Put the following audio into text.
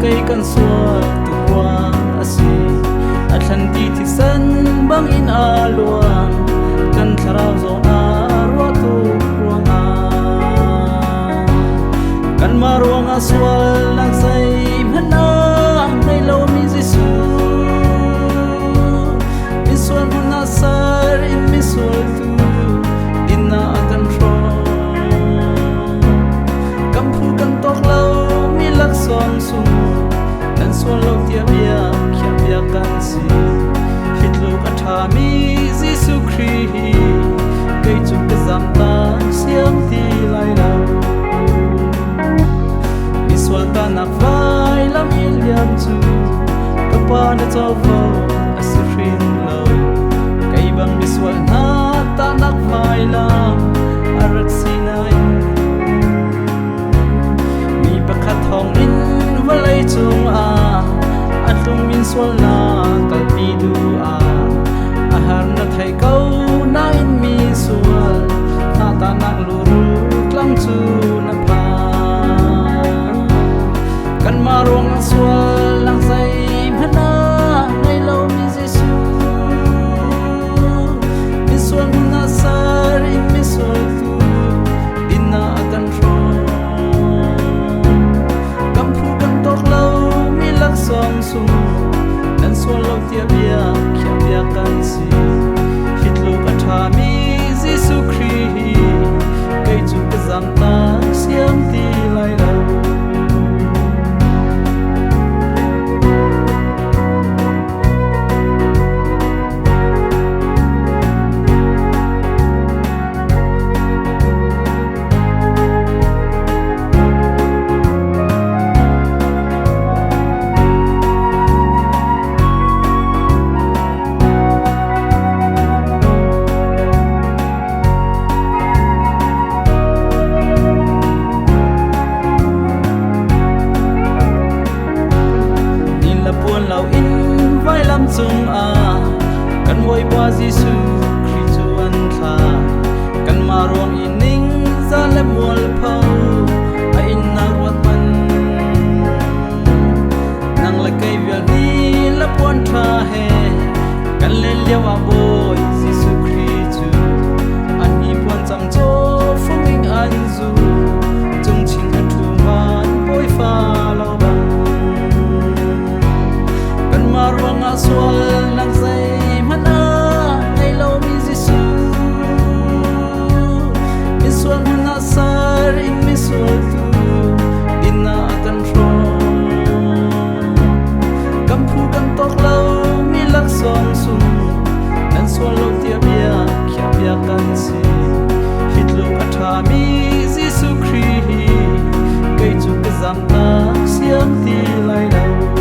Cây căn xua tu qua asi Atlanti thi san bang in a luang kan tharau zo na ro tu ruangah kan ma ruangah swal lang sai mana nei lo mi Jesuh mi swal na sar in mi swal tu in na kan tro kam phu kan tok lo mi lak som sum swallow tia bia kya bia kan si hitlo atha mi Jesuh Christ kai chu ka zam ta siam ti lai lo mi swal ta nak vai lam il yam chu ka pa na chaw vo asrin lo kai bang mi swal na ta nak vai lam arak sinai mi pakhat hong in valai chung a atlung min swal na kalpi du a ahar na thai kau na in mi swal na ta nak luru tlang chu na pa kan ma ruangah swal lang sai hana nei lo mi Jesuh mi swal na sar in mi swal tu din na kan tro som sum nan swallow tia bia kya bia kan si hitlo atha mi Jesuh Christ kai chu ka zam ta siam ti lai lo Vailam chung a kan moi bua Jesuh Christ chu an tha kan ma ruang in ning za le mual phau a in na ruat man nang la kai vial ni la puan tha he kan le lewa boy Jesuh Christ chu an ni puan cham cho fuming an zu chung chin a thu man boy fa lo bang ma ruangah swal lang sai mana nei lo mi Jesuh mi swal na sar in mi swal tu in na kan tro kam phu kan tok lo mi lak som sum nan swallow tia bia kya bia kan si hitlo atha mi Jesuh Christ kai chu ka zam ta siam ti lai lo